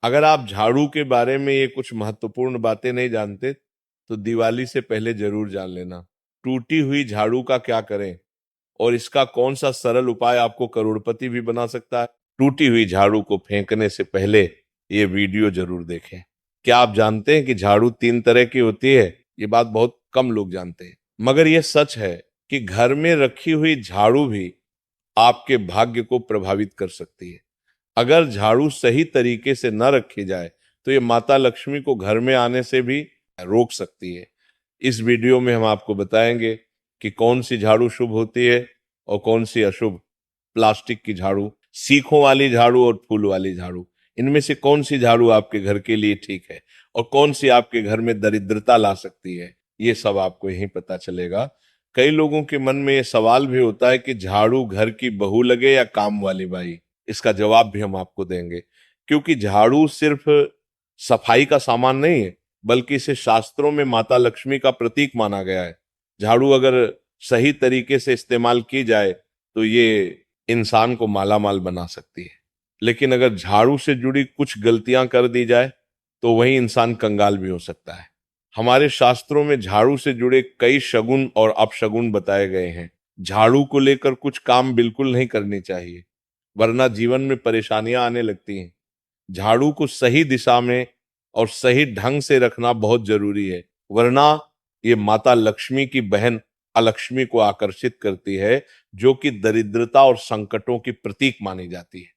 अगर आप झाड़ू के बारे में ये कुछ महत्वपूर्ण बातें नहीं जानते तो दिवाली से पहले जरूर जान लेना। टूटी हुई झाड़ू का क्या करें और इसका कौन सा सरल उपाय आपको करोड़पति भी बना सकता है। टूटी हुई झाड़ू को फेंकने से पहले ये वीडियो जरूर देखें। क्या आप जानते हैं कि झाड़ू 3 तरह की होती है? ये बात बहुत कम लोग जानते हैं, मगर ये सच है कि घर में रखी हुई झाड़ू भी आपके भाग्य को प्रभावित कर सकती है। अगर झाड़ू सही तरीके से न रखी जाए तो ये माता लक्ष्मी को घर में आने से भी रोक सकती है। इस वीडियो में हम आपको बताएंगे कि कौन सी झाड़ू शुभ होती है और कौन सी अशुभ। प्लास्टिक की झाड़ू, सीखों वाली झाड़ू और फूल वाली झाड़ू, इनमें से कौन सी झाड़ू आपके घर के लिए ठीक है और कौन सी आपके घर में दरिद्रता ला सकती है, ये सब आपको यहीं पता चलेगा। कई लोगों के मन में ये सवाल भी होता है कि झाड़ू घर की बहू लगे या काम वाली बाई। इसका जवाब भी हम आपको देंगे, क्योंकि झाड़ू सिर्फ सफाई का सामान नहीं है, बल्कि इसे शास्त्रों में माता लक्ष्मी का प्रतीक माना गया है। झाड़ू अगर सही तरीके से इस्तेमाल की जाए तो ये इंसान को मालामाल बना सकती है, लेकिन अगर झाड़ू से जुड़ी कुछ गलतियां कर दी जाए तो वही इंसान कंगाल भी हो सकता है। हमारे शास्त्रों में झाड़ू से जुड़े कई शगुन और अपशगुन बताए गए हैं। झाड़ू को लेकर कुछ काम बिल्कुल नहीं करनी चाहिए, वरना जीवन में परेशानियां आने लगती हैं। झाड़ू को सही दिशा में और सही ढंग से रखना बहुत जरूरी है, वरना ये माता लक्ष्मी की बहन अलक्ष्मी को आकर्षित करती है, जो कि दरिद्रता और संकटों की प्रतीक मानी जाती है।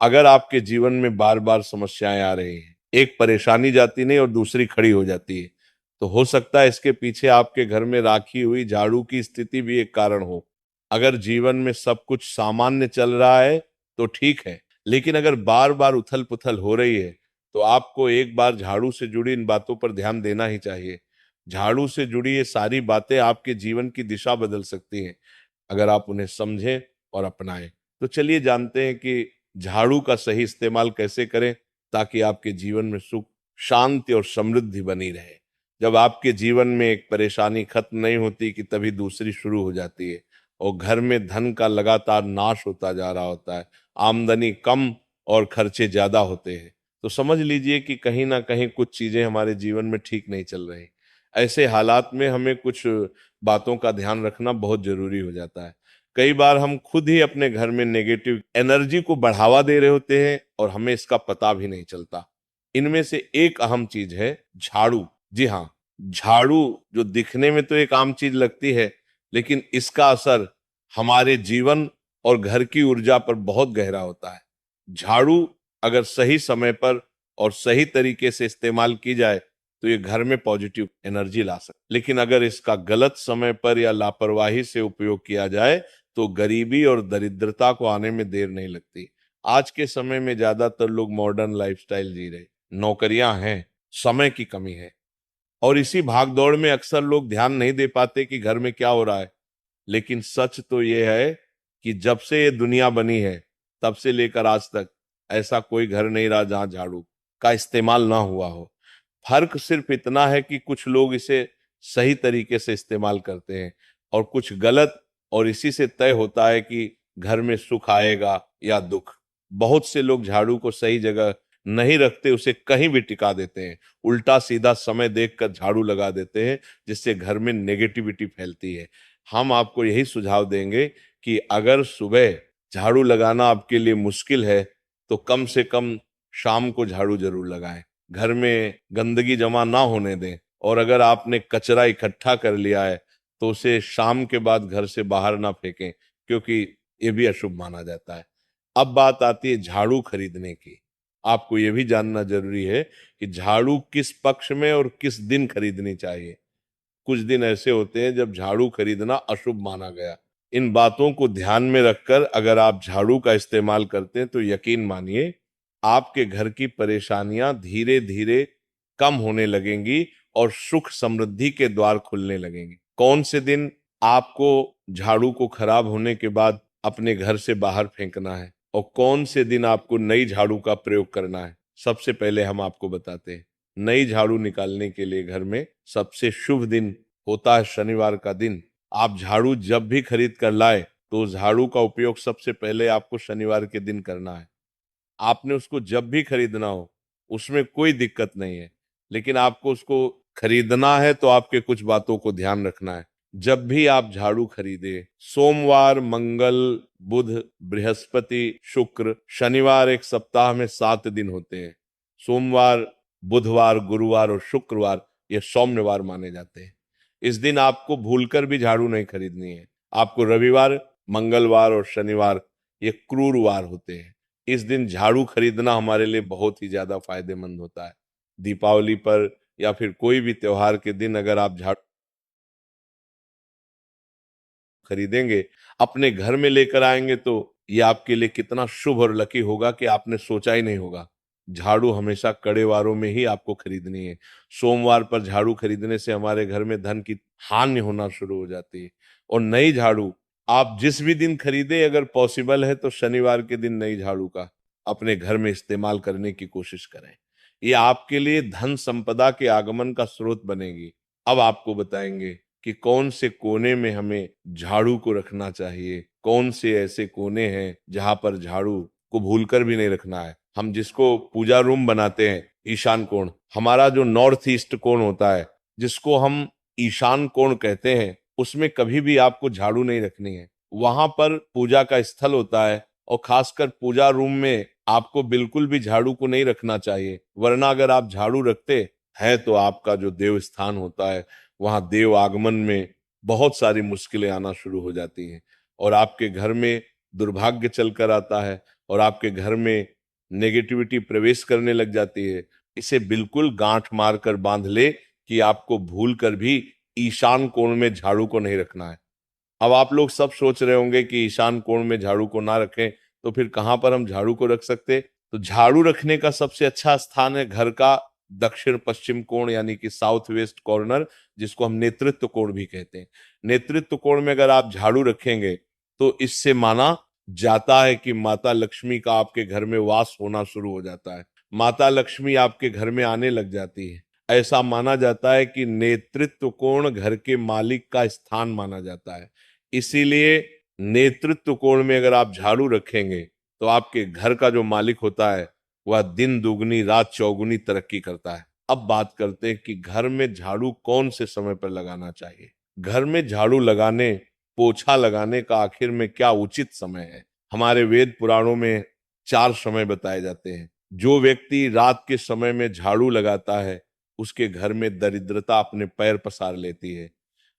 अगर आपके जीवन में बार बार समस्याएं आ रही हैं, एक परेशानी जाती नहीं और दूसरी खड़ी हो जाती है, तो हो सकता है इसके पीछे आपके घर में राखी हुई झाड़ू की स्थिति भी एक कारण हो। अगर जीवन में सब कुछ सामान्य चल रहा है तो ठीक है, लेकिन अगर बार बार उथल पुथल हो रही है तो आपको एक बार झाड़ू से जुड़ी इन बातों पर ध्यान देना ही चाहिए। झाड़ू से जुड़ी ये सारी बातें आपके जीवन की दिशा बदल सकती हैं, अगर आप उन्हें समझें और अपनाएं। तो चलिए जानते हैं कि झाड़ू का सही इस्तेमाल कैसे करें ताकि आपके जीवन में सुख, शांति और समृद्धि बनी रहे। जब आपके जीवन में एक परेशानी खत्म नहीं होती कि तभी दूसरी शुरू हो जाती है और घर में धन का लगातार नाश होता जा रहा होता है, आमदनी कम और खर्चे ज्यादा होते हैं, तो समझ लीजिए कि कहीं ना कहीं कुछ चीजें हमारे जीवन में ठीक नहीं चल रही। ऐसे हालात में हमें कुछ बातों का ध्यान रखना बहुत जरूरी हो जाता है। कई बार हम खुद ही अपने घर में नेगेटिव एनर्जी को बढ़ावा दे रहे होते हैं और हमें इसका पता भी नहीं चलता। इनमें से एक अहम चीज है झाड़ू। जी हाँ, झाड़ू जो दिखने में तो एक आम चीज लगती है, लेकिन इसका असर हमारे जीवन और घर की ऊर्जा पर बहुत गहरा होता है। झाड़ू अगर सही समय पर और सही तरीके से इस्तेमाल की जाए तो ये घर में पॉजिटिव एनर्जी ला सकती, लेकिन अगर इसका गलत समय पर या लापरवाही से उपयोग किया जाए तो गरीबी और दरिद्रता को आने में देर नहीं लगती। आज के समय में ज्यादातर लोग मॉडर्न लाइफस्टाइल जी रहे, नौकरियां हैं, समय की कमी है, और इसी भागदौड़ में अक्सर लोग ध्यान नहीं दे पाते कि घर में क्या हो रहा है। लेकिन सच तो यह है कि जब से ये दुनिया बनी है तब से लेकर आज तक ऐसा कोई घर नहीं रहा जहां झाड़ू का इस्तेमाल ना हुआ हो। फर्क सिर्फ इतना है कि कुछ लोग इसे सही तरीके से इस्तेमाल करते हैं और कुछ गलत, और इसी से तय होता है कि घर में सुख आएगा या दुख। बहुत से लोग झाड़ू को सही जगह नहीं रखते, उसे कहीं भी टिका देते हैं, उल्टा सीधा समय देखकर झाड़ू लगा देते हैं, जिससे घर में नेगेटिविटी फैलती है। हम आपको यही सुझाव देंगे कि अगर सुबह झाड़ू लगाना आपके लिए मुश्किल है तो कम से कम शाम को झाड़ू जरूर लगाएं। घर में गंदगी जमा ना होने दें, और अगर आपने कचरा इकट्ठा कर लिया है तो उसे शाम के बाद घर से बाहर ना फेंकें, क्योंकि ये भी अशुभ माना जाता है। अब बात आती है झाड़ू खरीदने की। आपको ये भी जानना जरूरी है कि झाड़ू किस पक्ष में और किस दिन खरीदनी चाहिए। कुछ दिन ऐसे होते हैं जब झाड़ू खरीदना अशुभ माना गया। इन बातों को ध्यान में रखकर अगर आप झाड़ू का इस्तेमाल करते हैं तो यकीन मानिए आपके घर की परेशानियां धीरे धीरे कम होने लगेंगी और सुख समृद्धि के द्वार खुलने लगेंगे। कौन से दिन आपको झाड़ू को खराब होने के बाद अपने घर से बाहर फेंकना है और कौन से दिन आपको नई झाड़ू का प्रयोग करना है, सबसे पहले हम आपको बताते हैं। नई झाड़ू निकालने के लिए घर में सबसे शुभ दिन होता है शनिवार का दिन। आप झाड़ू जब भी खरीद कर लाए तो झाड़ू का उपयोग सबसे पहले आपको शनिवार के दिन करना है। आपने उसको जब भी खरीदना हो उसमें कोई दिक्कत नहीं है। लेकिन आपको उसको खरीदना है तो आपके कुछ बातों को ध्यान रखना है। जब भी आप झाड़ू खरीदे, सोमवार, मंगल, बुध, बृहस्पति, शुक्र, शनिवार, एक सप्ताह में 7 दिन होते हैं। सोमवार, बुधवार, गुरुवार और शुक्रवार ये सौम्यवार माने जाते हैं। इस दिन आपको भूलकर भी झाड़ू नहीं खरीदनी है। आपको रविवार, मंगलवार और शनिवार ये क्रूरवार होते हैं। इस दिन झाड़ू खरीदना हमारे लिए बहुत ही ज्यादा फायदेमंद होता है। दीपावली पर या फिर कोई भी त्योहार के दिन अगर आप झाड़ू खरीदेंगे, अपने घर में लेकर आएंगे, तो ये आपके लिए कितना शुभ और लकी होगा कि आपने सोचा ही नहीं होगा। झाड़ू हमेशा कड़े वारों में ही आपको खरीदनी है। सोमवार पर झाड़ू खरीदने से हमारे घर में धन की हानि होना शुरू हो जाती है। और नई झाड़ू आप जिस भी दिन खरीदे, अगर पॉसिबल है तो शनिवार के दिन नई झाड़ू का अपने घर में इस्तेमाल करने की कोशिश करें। ये आपके लिए धन संपदा के आगमन का स्रोत बनेगी। अब आपको बताएंगे कि कौन से कोने में हमें झाड़ू को रखना चाहिए, कौन से ऐसे कोने हैं जहां पर झाड़ू को भूलकर भी नहीं रखना है। हम जिसको पूजा रूम बनाते हैं, ईशान कोण, हमारा जो नॉर्थ ईस्ट कोण होता है, जिसको हम ईशान कोण कहते हैं, उसमें कभी भी आपको झाड़ू नहीं रखनी है। वहां पर पूजा का स्थल होता है और खासकर पूजा रूम में आपको बिल्कुल भी झाड़ू को नहीं रखना चाहिए। वरना अगर आप झाड़ू रखते हैं तो आपका जो देव स्थान होता है, वहां देव आगमन में बहुत सारी मुश्किलें आना शुरू हो जाती हैं और आपके घर में दुर्भाग्य चलकर आता है और आपके घर में नेगेटिविटी प्रवेश करने लग जाती है। इसे बिल्कुल गांठ मारकर बांध ले कि आपको भूल कर भी ईशान कोण में झाड़ू को नहीं रखना है। अब आप लोग सब सोच रहे होंगे कि ईशान कोण में झाड़ू को ना रखें तो फिर कहां पर हम झाड़ू को रख सकते। तो झाड़ू रखने का सबसे अच्छा स्थान है घर का दक्षिण पश्चिम कोण, यानी कि साउथ वेस्ट कॉर्नर, जिसको हम नेतृत्व कोण भी कहते हैं। नेतृत्व कोण में अगर आप झाड़ू रखेंगे तो इससे माना जाता है कि माता लक्ष्मी का आपके घर में वास होना शुरू हो जाता है। माता लक्ष्मी आपके घर में आने लग जाती है। ऐसा माना जाता है कि नेतृत्व कोण घर के मालिक का स्थान माना जाता है। इसीलिए नेतृत्व कोण में अगर आप झाड़ू रखेंगे तो आपके घर का जो मालिक होता है वह दिन दुगनी रात चौगुनी तरक्की करता है। अब बात करते हैं कि घर में झाड़ू कौन से समय पर लगाना चाहिए। घर में झाड़ू लगाने, पोछा लगाने का आखिर में क्या उचित समय है। हमारे वेद पुराणों में 4 समय बताए जाते हैं। जो व्यक्ति रात के समय में झाड़ू लगाता है उसके घर में दरिद्रता अपने पैर पसार लेती है।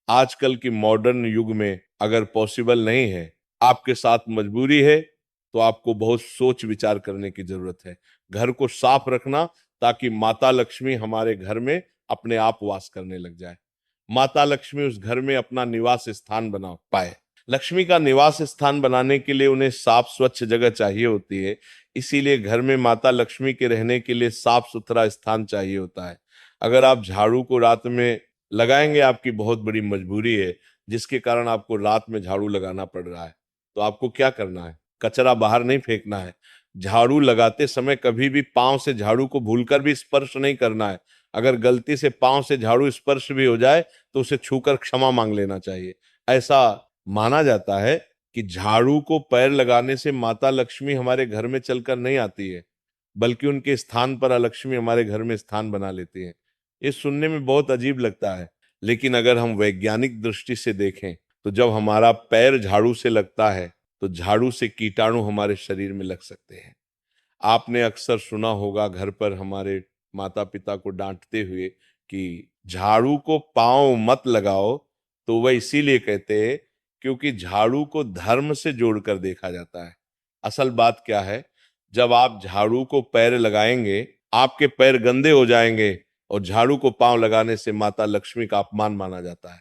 आजकल की मॉडर्न युग में अगर पॉसिबल नहीं है, आपके साथ मजबूरी है, तो आपको बहुत सोच विचार करने की जरूरत है। घर को साफ रखना ताकि माता लक्ष्मी हमारे घर में अपने आप वास करने लग जाए। माता लक्ष्मी उस घर में अपना निवास स्थान बना पाए। लक्ष्मी का निवास स्थान बनाने के लिए उन्हें साफ स्वच्छ जगह चाहिए होती है। इसीलिए घर में माता लक्ष्मी के रहने के लिए साफ सुथरा स्थान चाहिए होता है। अगर आप झाड़ू को रात में लगाएंगे, आपकी बहुत बड़ी मजबूरी है जिसके कारण आपको रात में झाड़ू लगाना पड़ रहा है, तो आपको क्या करना है, कचरा बाहर नहीं फेंकना है। झाड़ू लगाते समय कभी भी पांव से झाड़ू को भूलकर भी स्पर्श नहीं करना है। अगर गलती से पांव से झाड़ू स्पर्श भी हो जाए तो उसे छूकर क्षमा मांग लेना चाहिए। ऐसा माना जाता है कि झाड़ू को पैर लगाने से माता लक्ष्मी हमारे घर में चलकर नहीं आती है, बल्कि उनके स्थान पर अलक्ष्मी हमारे घर में स्थान बना लेती है। ये सुनने में बहुत अजीब लगता है, लेकिन अगर हम वैज्ञानिक दृष्टि से देखें तो जब हमारा पैर झाड़ू से लगता है तो झाड़ू से कीटाणु हमारे शरीर में लग सकते हैं। आपने अक्सर सुना होगा घर पर हमारे माता पिता को डांटते हुए कि झाड़ू को पांव मत लगाओ। तो वह इसीलिए कहते हैं क्योंकि झाड़ू को धर्म से जोड़कर देखा जाता है। असल बात क्या है, जब आप झाड़ू को पैर लगाएंगे आपके पैर गंदे हो जाएंगे और झाड़ू को पांव लगाने से माता लक्ष्मी का अपमान माना जाता है।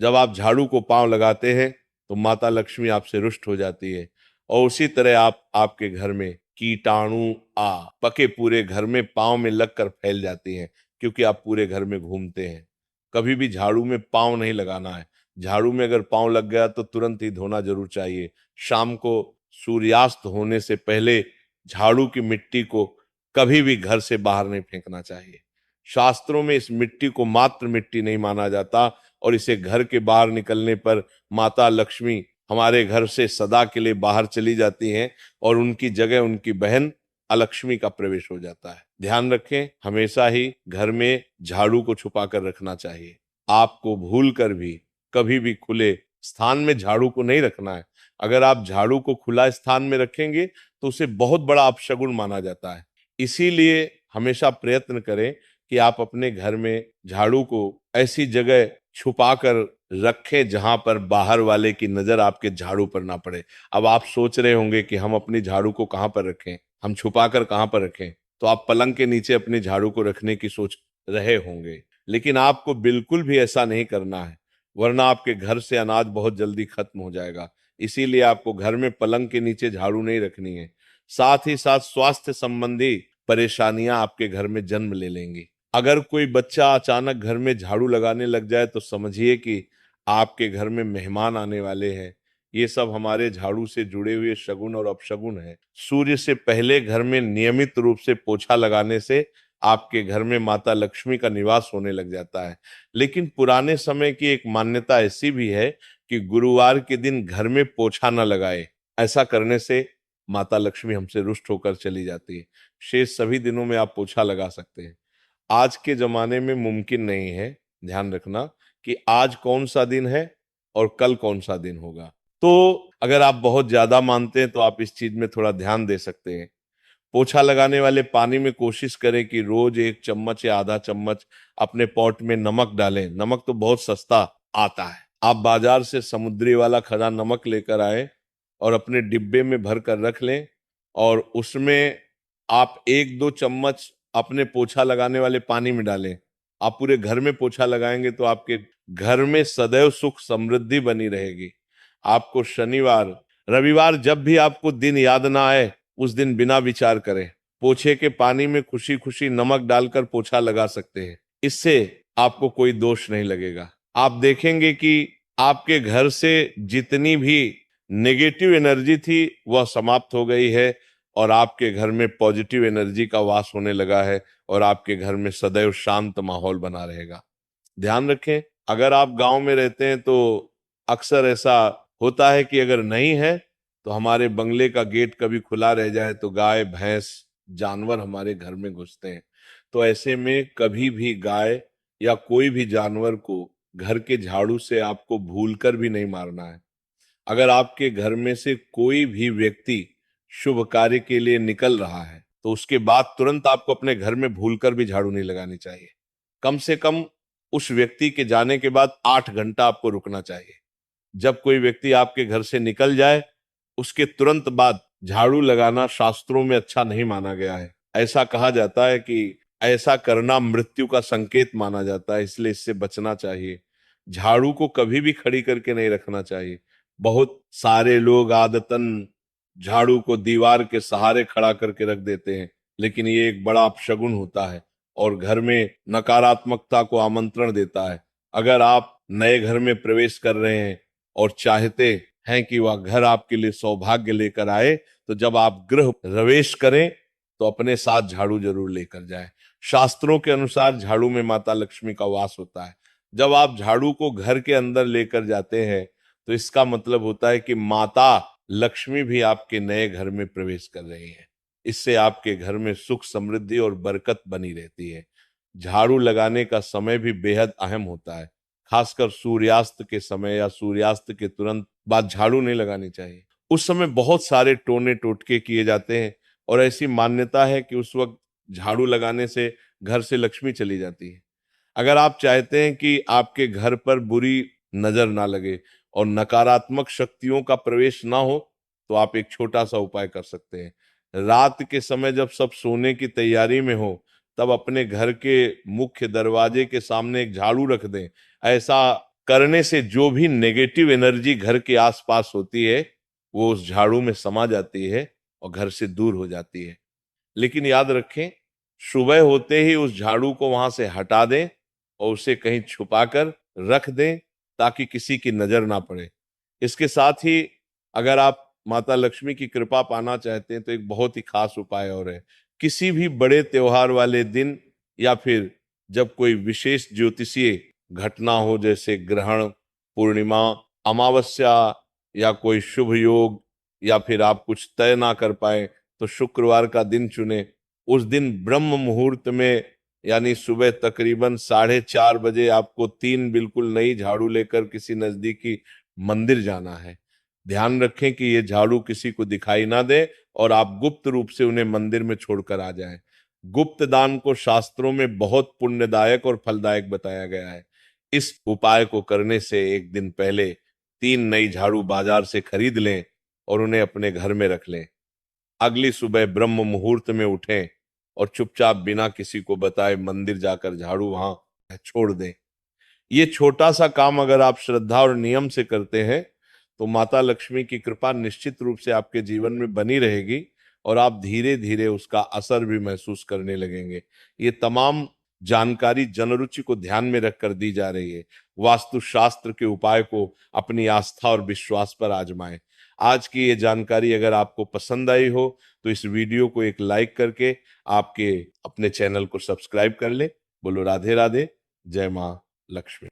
जब आप झाड़ू को पांव लगाते हैं तो माता लक्ष्मी आपसे रुष्ट हो जाती है और उसी तरह आप आपके घर में कीटाणु आ पके पूरे घर में पांव में लगकर फैल जाती हैं, क्योंकि आप पूरे घर में घूमते हैं। कभी भी झाड़ू में पांव नहीं लगाना है। झाड़ू में अगर पांव लग गया तो तुरंत ही धोना जरूर चाहिए। शाम को सूर्यास्त होने से पहले झाड़ू की मिट्टी को कभी भी घर से बाहर नहीं फेंकना चाहिए। शास्त्रों में इस मिट्टी को मात्र मिट्टी नहीं माना जाता और इसे घर के बाहर निकलने पर माता लक्ष्मी हमारे घर से सदा के लिए बाहर चली जाती हैं और उनकी जगह उनकी बहन अलक्ष्मी का प्रवेश हो जाता है। ध्यान रखें, हमेशा ही घर में झाड़ू को छुपा कर रखना चाहिए। आपको भूल कर भी कभी भी खुले स्थान में झाड़ू को नहीं रखना है। अगर आप झाड़ू को खुला स्थान में रखेंगे तो उसे बहुत बड़ा अपशगुन माना जाता है। इसीलिए हमेशा प्रयत्न करें कि आप अपने घर में झाड़ू को ऐसी जगह छुपा कर रखें जहां पर बाहर वाले की नजर आपके झाड़ू पर ना पड़े। अब आप सोच रहे होंगे कि हम अपनी झाड़ू को कहां पर रखें, हम छुपा कर कहां पर रखें। तो आप पलंग के नीचे अपनी झाड़ू को रखने की सोच रहे होंगे, लेकिन आपको बिल्कुल भी ऐसा नहीं करना है, वरना आपके घर से अनाज बहुत जल्दी खत्म हो जाएगा। इसीलिए आपको घर में पलंग के नीचे झाड़ू नहीं रखनी है। साथ ही साथ स्वास्थ्य संबंधी परेशानियां आपके घर में जन्म ले लेंगी। अगर कोई बच्चा अचानक घर में झाड़ू लगाने लग जाए तो समझिए कि आपके घर में मेहमान आने वाले हैं। ये सब हमारे झाड़ू से जुड़े हुए शगुन और अपशगुन है। सूर्य से पहले घर में नियमित रूप से पोछा लगाने से आपके घर में माता लक्ष्मी का निवास होने लग जाता है। लेकिन पुराने समय की एक मान्यता ऐसी भी है कि गुरुवार के दिन घर में पोछा न लगाए। ऐसा करने से माता लक्ष्मी हमसे रुष्ट होकर चली जाती है। शेष सभी दिनों में आप पोछा लगा सकते हैं। आज के जमाने में मुमकिन नहीं है, ध्यान रखना, कि आज कौन सा दिन है और कल कौन सा दिन होगा। तो अगर आप बहुत ज्यादा मानते हैं तो आप इस चीज में थोड़ा ध्यान दे सकते हैं। पोछा लगाने वाले पानी में कोशिश करें कि रोज 1 चम्मच या आधा चम्मच अपने पॉट में नमक डालें। नमक तो बहुत सस्ता आता है, आप बाजार से समुद्री वाला खरा नमक लेकर आए और अपने डिब्बे में भर कर रख लें, और उसमें आप 1-2 चम्मच अपने पोछा लगाने वाले पानी में डालें। आप पूरे घर में पोछा लगाएंगे तो आपके घर में सदैव सुख समृद्धि बनी रहेगी। आपको शनिवार रविवार जब भी आपको दिन याद ना आए, उस दिन बिना विचार करें पोछे के पानी में खुशी खुशी नमक डालकर पोछा लगा सकते हैं। इससे आपको कोई दोष नहीं लगेगा। आप देखेंगे कि आपके घर से जितनी भी नेगेटिव एनर्जी थी वह समाप्त हो गई है और आपके घर में पॉजिटिव एनर्जी का वास होने लगा है और आपके घर में सदैव शांत माहौल बना रहेगा। ध्यान रखें, अगर आप गांव में रहते हैं तो अक्सर ऐसा होता है कि अगर नहीं है तो हमारे बंगले का गेट कभी खुला रह जाए तो गाय भैंस जानवर हमारे घर में घुसते हैं। तो ऐसे में कभी भी गाय या कोई भी जानवर को घर के झाड़ू से आपको भूलकर भी नहीं मारना है। अगर आपके घर में से कोई भी व्यक्ति शुभ कार्य के लिए निकल रहा है तो उसके बाद तुरंत आपको अपने घर में भूलकर भी झाड़ू नहीं लगानी चाहिए। कम से कम उस व्यक्ति के जाने के बाद 8 घंटा आपको रुकना चाहिए। जब कोई व्यक्ति आपके घर से निकल जाए उसके तुरंत बाद झाड़ू लगाना शास्त्रों में अच्छा नहीं माना गया है। ऐसा कहा जाता है कि ऐसा करना मृत्यु का संकेत माना जाता है, इसलिए इससे बचना चाहिए। झाड़ू को कभी भी खड़ी करके नहीं रखना चाहिए। बहुत सारे लोग आदतन झाड़ू को दीवार के सहारे खड़ा करके रख देते हैं, लेकिन ये एक बड़ा अपशगुन होता है और घर में नकारात्मकता को आमंत्रण देता है। अगर आप नए घर में प्रवेश कर रहे हैं और चाहते हैं कि वह घर आपके लिए सौभाग्य लेकर आए, तो जब आप गृह प्रवेश करें तो अपने साथ झाड़ू जरूर लेकर जाएं। शास्त्रों के अनुसार झाड़ू में माता लक्ष्मी का वास होता है। जब आप झाड़ू को घर के अंदर लेकर जाते हैं तो इसका मतलब होता है कि माता लक्ष्मी भी आपके नए घर में प्रवेश कर रही है। इससे आपके घर में सुख समृद्धि और बरकत बनी रहती है। झाड़ू लगाने का समय भी बेहद अहम होता है। खासकर सूर्यास्त के समय या सूर्यास्त के तुरंत बाद झाड़ू नहीं लगानी चाहिए। उस समय बहुत सारे टोने टोटके किए जाते हैं और ऐसी मान्यता है कि उस वक्त झाड़ू लगाने से घर से लक्ष्मी चली जाती है। अगर आप चाहते हैं कि आपके घर पर बुरी नजर ना लगे और नकारात्मक शक्तियों का प्रवेश ना हो, तो आप एक छोटा सा उपाय कर सकते हैं। रात के समय जब सब सोने की तैयारी में हो तब अपने घर के मुख्य दरवाजे के सामने एक झाड़ू रख दें। ऐसा करने से जो भी नेगेटिव एनर्जी घर के आसपास होती है वो उस झाड़ू में समा जाती है और घर से दूर हो जाती है। लेकिन याद रखें, सुबह होते ही उस झाड़ू को वहां से हटा दें और उसे कहीं छुपाकर रख दें ताकि किसी की नजर ना पड़े। इसके साथ ही अगर आप माता लक्ष्मी की कृपा पाना चाहते हैं तो एक बहुत ही खास उपाय और है। किसी भी बड़े त्योहार वाले दिन या फिर जब कोई विशेष ज्योतिषीय घटना हो, जैसे ग्रहण, पूर्णिमा, अमावस्या या कोई शुभ योग, या फिर आप कुछ तय ना कर पाए तो शुक्रवार का दिन चुने, उस दिन ब्रह्म मुहूर्त में यानी सुबह तकरीबन 4:30 बजे आपको 3 बिल्कुल नई झाड़ू लेकर किसी नजदीकी मंदिर जाना है। ध्यान रखें कि ये झाड़ू किसी को दिखाई ना दे और आप गुप्त रूप से उन्हें मंदिर में छोड़कर आ जाएं। गुप्त दान को शास्त्रों में बहुत पुण्यदायक और फलदायक बताया गया है। इस उपाय को करने से एक दिन पहले 3 नई झाड़ू बाजार से खरीद लें और उन्हें अपने घर में रख लें। अगली सुबह ब्रह्म मुहूर्त में उठें और चुपचाप बिना किसी को बताए मंदिर जाकर झाड़ू वहां छोड़ दें। ये छोटा सा काम अगर आप श्रद्धा और नियम से करते हैं तो माता लक्ष्मी की कृपा निश्चित रूप से आपके जीवन में बनी रहेगी और आप धीरे धीरे उसका असर भी महसूस करने लगेंगे। ये तमाम जानकारी जनरुचि को ध्यान में रखकर दी जा रही है। वास्तु शास्त्र के उपाय को अपनी आस्था और विश्वास पर आजमाएं। आज की ये जानकारी अगर आपको पसंद आई हो तो इस वीडियो को एक लाइक करके आपके अपने चैनल को सब्सक्राइब कर ले। बोलो राधे राधे, जय मां लक्ष्मी।